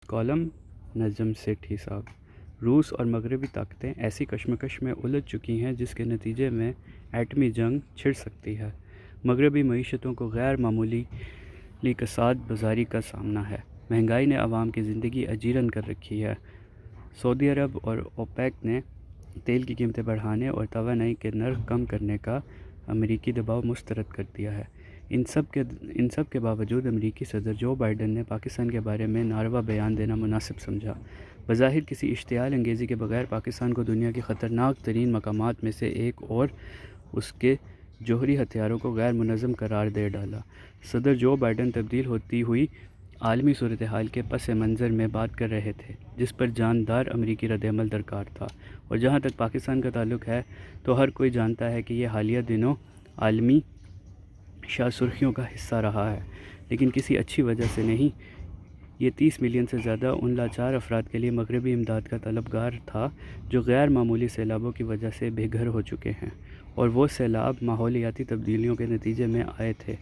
Column Najam Sethi صاحب۔ روس اور مغربی طاقتیں ایسی کشمکش میں الجھ چکی ہیں جس کے نتیجے میں ایٹمی جنگ چھڑ سکتی ہے۔ مغربی معیشتوں کو غیر معمولی کساد بازاری کا سامنا ہے۔ مہنگائی نے عوام کی زندگی اجیرن کر رکھی ہے۔ سعودی عرب اور اوپیک نے تیل کی قیمتیں بڑھانے اور توانائی کے نرخ کم کرنے کا امریکی دباؤ مسترد کر دیا ہے۔ ان سب کے باوجود امریکی صدر جو بائیڈن نے پاکستان کے بارے میں ناروا بیان دینا مناسب سمجھا۔ بظاہر کسی اشتعال انگیزی کے بغیر پاکستان کو دنیا کے خطرناک ترین مقامات میں سے ایک اور اس کے جوہری ہتھیاروں کو غیر منظم قرار دے ڈالا۔ صدر جو بائیڈن تبدیل ہوتی ہوئی عالمی صورتحال کے پس منظر میں بات کر رہے تھے جس پر جاندار امریکی رد عمل درکار تھا، اور جہاں تک پاکستان کا تعلق ہے تو ہر کوئی جانتا ہے کہ یہ حالیہ دنوں عالمی شاہ سرخیوں کا حصہ رہا ہے، لیکن کسی اچھی وجہ سے نہیں۔ یہ 30 ملین سے زیادہ ان لاچار افراد کے لیے مغربی امداد کا طلبگار تھا جو غیر معمولی سیلابوں کی وجہ سے بے گھر ہو چکے ہیں، اور وہ سیلاب ماحولیاتی تبدیلیوں کے نتیجے میں آئے تھے۔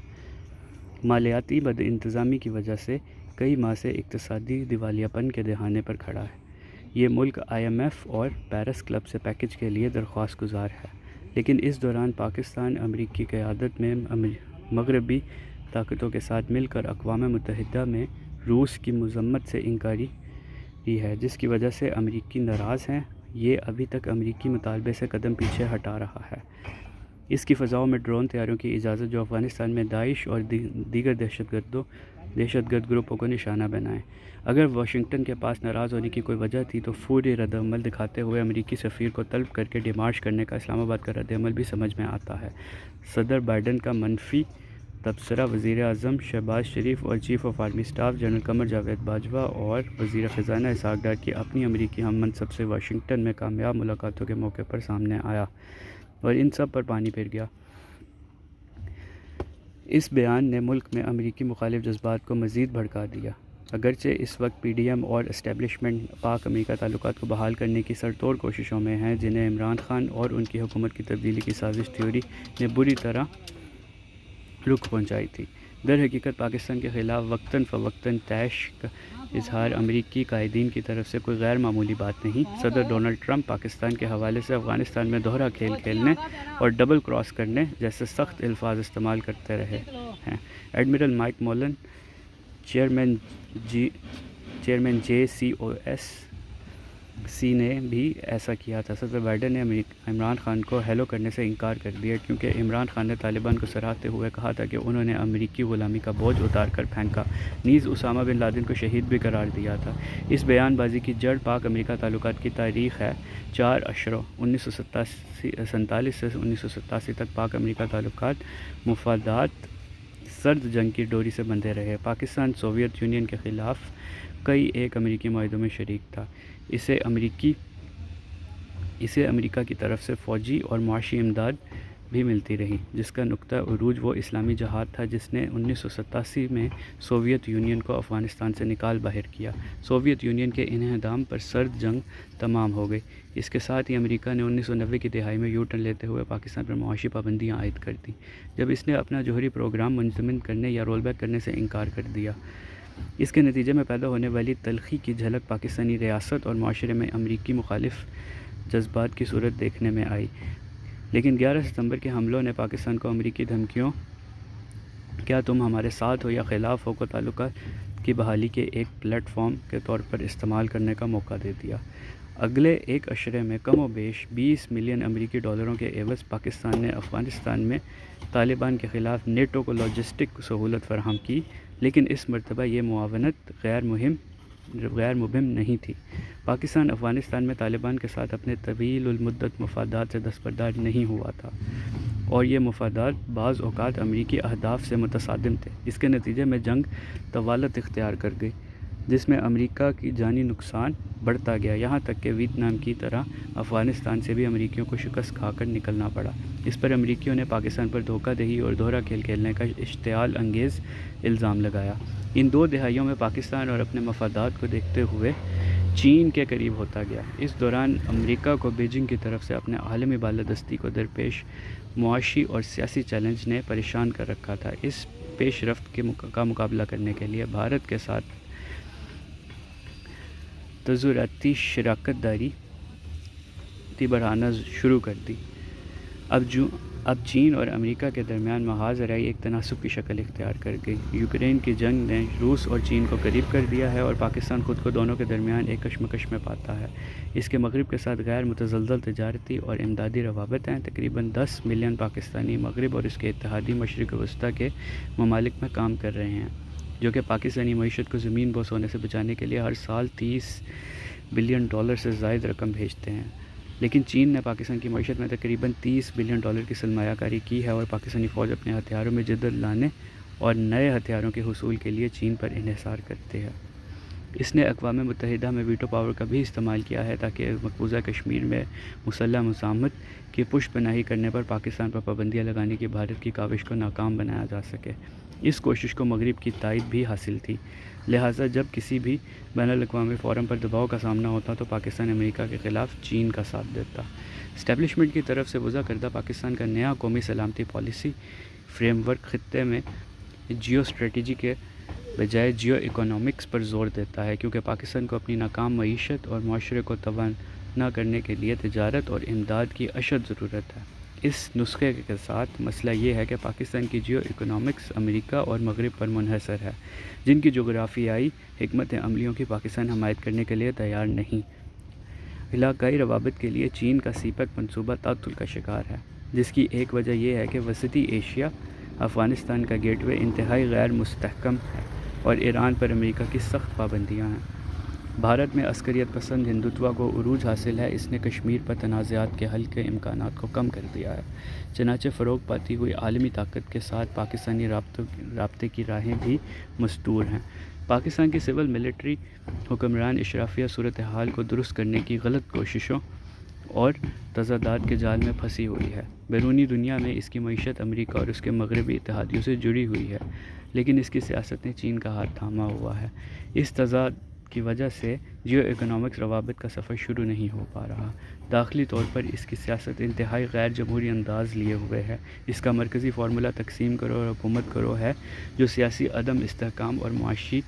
مالیاتی بد انتظامی کی وجہ سے کئی ماہ سے اقتصادی دیوالیہ پن کے دہانے پر کھڑا ہے۔ یہ ملک IMF اور پیرس کلب سے پیکج کے لیے درخواست گزار ہے، لیکن اس دوران پاکستان امریکی قیادت میں مغربی طاقتوں کے ساتھ مل کر اقوام متحدہ میں روس کی مذمت سے انکاری ہے، جس کی وجہ سے امریکی ناراض ہیں۔ یہ ابھی تک امریکی مطالبے سے قدم پیچھے ہٹا رہا ہے۔ اس کی فضاؤں میں ڈرون طیاروں کی اجازت جو افغانستان میں داعش اور دیگر دہشت گرد گروپوں کو نشانہ بنائیں۔ اگر واشنگٹن کے پاس ناراض ہونے کی کوئی وجہ تھی تو فوری رد عمل دکھاتے ہوئے امریکی سفیر کو طلب کر کے ڈیمارش کرنے کا اسلام آباد کا رد عمل بھی سمجھ میں آتا ہے۔ صدر بائیڈن کا منفی تبصرہ وزیر اعظم شہباز شریف اور chief of army staff general Qamar Javed Bajwa اور وزیر خزانہ اسحاق ڈار کی اپنی امریکی ہم منصب سے واشنگٹن میں کامیاب ملاقاتوں کے موقع پر سامنے آیا اور ان سب پر پانی پھر گیا۔ اس بیان نے ملک میں امریکی مخالف جذبات کو مزید بھڑکا دیا۔ اگرچہ اس وقت PDM اور اسٹیبلشمنٹ پاک امریکہ تعلقات کو بحال کرنے کی سرتوڑ کوششوں میں ہیں جنہیں عمران خان اور ان کی حکومت کی تبدیلی کی سازش تھیوری نے بری طرح رخ پہنچائی تھی، در حقیقت پاکستان کے خلاف وقتاً فوقتاً طیش کا اظہار امریکی قائدین کی طرف سے کوئی غیر معمولی بات نہیں۔ صدر ڈونلڈ ٹرمپ پاکستان کے حوالے سے افغانستان میں دوہرا کھیل کھیلنے اور ڈبل کراس کرنے جیسے سخت الفاظ استعمال کرتے رہے ہیں۔ ایڈمرل مائک مولن، چیئرمین JCOC نے بھی ایسا کیا تھا۔ صدر بائیڈن نے عمران خان کو ہیلو کرنے سے انکار کر دیا کیونکہ عمران خان نے طالبان کو سراہتے ہوئے کہا تھا کہ انہوں نے امریکی غلامی کا بوجھ اتار کر پھینکا، نیز اسامہ بن لادن کو شہید بھی قرار دیا تھا۔ اس بیان بازی کی جڑ پاک امریکہ تعلقات کی تاریخ ہے۔ 4 اشروں 1947 سے 1987 تک پاک امریکہ تعلقات مفادات سرد جنگ کی ڈوری سے بندھے رہے۔ پاکستان سوویت یونین کے خلاف کئی ایک امریکی معاہدوں میں شریک تھا۔ اسے امریکہ کی طرف سے فوجی اور معاشی امداد بھی ملتی رہی، جس کا نقطہ عروج وہ اسلامی جہاد تھا جس نے 1987 میں سوویت یونین کو افغانستان سے نکال باہر کیا۔ سوویت یونین کے انہدام پر سرد جنگ تمام ہو گئی۔ اس کے ساتھ ہی امریکہ نے 1990 کی دہائی میں یو ٹرن لیتے ہوئے پاکستان پر معاشی پابندیاں عائد کر دیں، جب اس نے اپنا جوہری پروگرام منضبط کرنے یا رول بیک کرنے سے انکار کر دیا۔ اس کے نتیجے میں پیدا ہونے والی تلخی کی جھلک پاکستانی ریاست اور معاشرے میں امریکی مخالف جذبات کی صورت دیکھنے میں آئی۔ لیکن 11 ستمبر کے حملوں نے پاکستان کو امریکی دھمکیوں "کیا تم ہمارے ساتھ ہو یا خلاف ہو" کو تعلقات کی بحالی کے ایک پلیٹ فارم کے طور پر استعمال کرنے کا موقع دے دیا۔ اگلے ایک اشرے میں کم و بیش 20 ملین امریکی ڈالروں کے عوض پاکستان نے افغانستان میں طالبان کے خلاف نیٹو کو لاجسٹک سہولت فراہم کی، لیکن اس مرتبہ یہ معاونت غیر مبہم نہیں تھی۔ پاکستان افغانستان میں طالبان کے ساتھ اپنے طویل المدت مفادات سے دستبردار نہیں ہوا تھا، اور یہ مفادات بعض اوقات امریکی اہداف سے متصادم تھے۔ اس کے نتیجے میں جنگ طوالت اختیار کر گئی، جس میں امریکہ کی جانی نقصان بڑھتا گیا، یہاں تک کہ ویتنام کی طرح افغانستان سے بھی امریکیوں کو شکست کھا کر نکلنا پڑا۔ اس پر امریکیوں نے پاکستان پر دھوکہ دہی اور دوہرا کھیل کھیلنے کا اشتعال انگیز الزام لگایا۔ ان 2 دہائیوں میں پاکستان اور اپنے مفادات کو دیکھتے ہوئے چین کے قریب ہوتا گیا۔ اس دوران امریکہ کو بیجنگ کی طرف سے اپنے عالمی بالادستی کو درپیش معاشی اور سیاسی چیلنج نے پریشان کر رکھا تھا۔ اس پیش رفت کا مقابلہ کرنے کے لیے بھارت کے ساتھ تظاہراتی شراکت داری بڑھانا شروع کر دی۔ اب چین اور امریکہ کے درمیان محاذ زرعی ایک تناسب کی شکل اختیار کر گئی۔ یوکرین کی جنگ نے روس اور چین کو قریب کر دیا ہے اور پاکستان خود کو دونوں کے درمیان ایک کشمکش میں پاتا ہے۔ اس کے مغرب کے ساتھ غیر متزلزل تجارتی اور امدادی روابط ہیں۔ تقریباً 10 ملین پاکستانی مغرب اور اس کے اتحادی مشرق وسطیٰ کے ممالک میں کام کر رہے ہیں، جو کہ پاکستانی معیشت کو زمین بوس ہونے سے بچانے کے لیے ہر سال $30 بلین سے زائد رقم بھیجتے ہیں۔ لیکن چین نے پاکستان کی معیشت میں تقریباً $30 بلین کی سرمایہ کاری کی ہے اور پاکستانی فوج اپنے ہتھیاروں میں جدت لانے اور نئے ہتھیاروں کے حصول کے لیے چین پر انحصار کرتے ہیں۔ اس نے اقوام متحدہ میں ویٹو پاور کا بھی استعمال کیا ہے تاکہ مقبوضہ کشمیر میں مسلح مزاحمت کی پشت پناہی کرنے پر پاکستان پر پابندیاں لگانے کی بھارت کی کاوش کو ناکام بنایا جا سکے۔ اس کوشش کو مغرب کی تائید بھی حاصل تھی، لہٰذا جب کسی بھی بین الاقوامی فورم پر دباؤ کا سامنا ہوتا تو پاکستان امریکہ کے خلاف چین کا ساتھ دیتا۔ اسٹیبلشمنٹ کی طرف سے وضع کردہ پاکستان کا نیا قومی سلامتی پالیسی فریم ورک خطے میں جیو اسٹریٹجی کے بجائے جیو اکنامکس پر زور دیتا ہے، کیونکہ پاکستان کو اپنی ناکام معیشت اور معاشرے کو توانا کرنے کے لیے تجارت اور امداد کی اشد ضرورت ہے۔ اس نسخے کے ساتھ مسئلہ یہ ہے کہ پاکستان کی جیو اکنامکس امریکہ اور مغرب پر منحصر ہے، جن کی جغرافیائی حکمت عملیوں کی پاکستان حمایت کرنے کے لیے تیار نہیں۔ علاقائی روابط کے لیے چین کا سی پیک منصوبہ تعطل کا شکار ہے، جس کی ایک وجہ یہ ہے کہ وسطی ایشیا افغانستان کا گیٹ وے انتہائی غیر مستحکم ہے اور ایران پر امریکہ کی سخت پابندیاں ہیں۔ بھارت میں عسکریت پسند ہندوتوا کو عروج حاصل ہے، اس نے کشمیر پر تنازعات کے حل کے امکانات کو کم کر دیا ہے۔ چنانچہ فروغ پاتی ہوئی عالمی طاقت کے ساتھ پاکستانی رابطے کی راہیں بھی مستور ہیں۔ پاکستان کی سول ملٹری حکمران اشرافیہ صورتحال کو درست کرنے کی غلط کوششوں اور تضادات کے جال میں پھنسی ہوئی ہے۔ بیرونی دنیا میں اس کی معیشت امریکہ اور اس کے مغربی اتحادیوں سے جڑی ہوئی ہے، لیکن اس کی سیاست نے چین کا ہاتھ تھاما ہوا ہے۔ اس تضاد کی وجہ سے جیو اکنامکس روابط کا سفر شروع نہیں ہو پا رہا۔ داخلی طور پر اس کی سیاست انتہائی غیر جمہوری انداز لیے ہوئے ہے۔ اس کا مرکزی فارمولہ تقسیم کرو اور حکومت کرو ہے، جو سیاسی عدم استحکام اور معاشی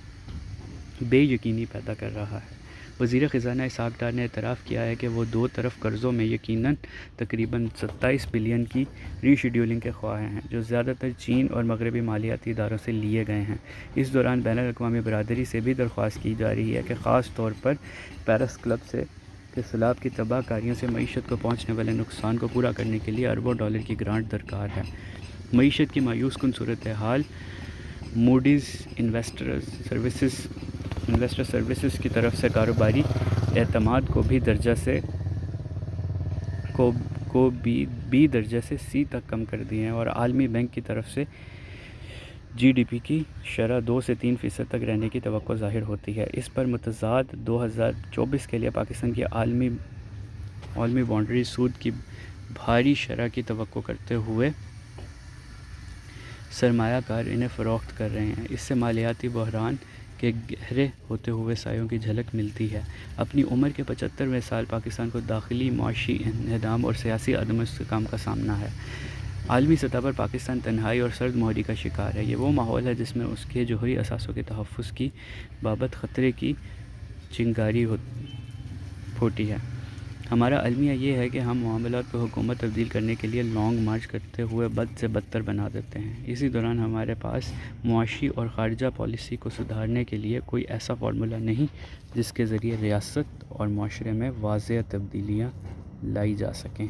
بے یقینی پیدا کر رہا ہے۔ وزیر خزانہ اسحاق ڈار نے اعتراف کیا ہے کہ وہ دو طرف قرضوں میں یقیناً تقریباً 27 بلین کی ری شیڈولنگ کے خواہاں ہیں، جو زیادہ تر چین اور مغربی مالیاتی اداروں سے لیے گئے ہیں۔ اس دوران بین الاقوامی برادری سے بھی درخواست کی جا رہی ہے کہ خاص طور پر پیرس کلب کے سیلاب کی تباہ کاریوں سے معیشت کو پہنچنے والے نقصان کو پورا کرنے کے لیے اربوں ڈالر کی گرانٹ درکار ہے۔ معیشت کی مایوس کن صورتحال موڈیز انویسٹر سروسز کی طرف سے کاروباری اعتماد کو بی درجے سے سی تک کم کر دیے ہیں اور عالمی بینک کی طرف سے جی ڈی پی کی شرح 2 سے 3% تک رہنے کی توقع ظاہر ہوتی ہے۔ اس پر متضاد 2024 کے لیے پاکستان کی عالمی بانڈری سود کی بھاری شرح کی توقع کرتے ہوئے سرمایہ کار انہیں فروخت کر رہے ہیں۔ اس سے مالیاتی بحران کے گہرے ہوتے ہوئے سایوں کی جھلک ملتی ہے۔ اپنی عمر کے 75ویں سال پاکستان کو داخلی معاشی انہدام اور سیاسی عدم استحکام کا سامنا ہے۔ عالمی سطح پر پاکستان تنہائی اور سرد مہری کا شکار ہے۔ یہ وہ ماحول ہے جس میں اس کے جوہری اثاثوں کے تحفظ کی بابت خطرے کی چنگاری پھوٹی ہے۔ ہمارا المیہ یہ ہے کہ ہم معاملات کو حکومت تبدیل کرنے کے لیے لانگ مارچ کرتے ہوئے بد سے بدتر بنا دیتے ہیں۔ اسی دوران ہمارے پاس معاشی اور خارجہ پالیسی کو سدھارنے کے لیے کوئی ایسا فارمولہ نہیں جس کے ذریعے ریاست اور معاشرے میں واضح تبدیلیاں لائی جا سکیں۔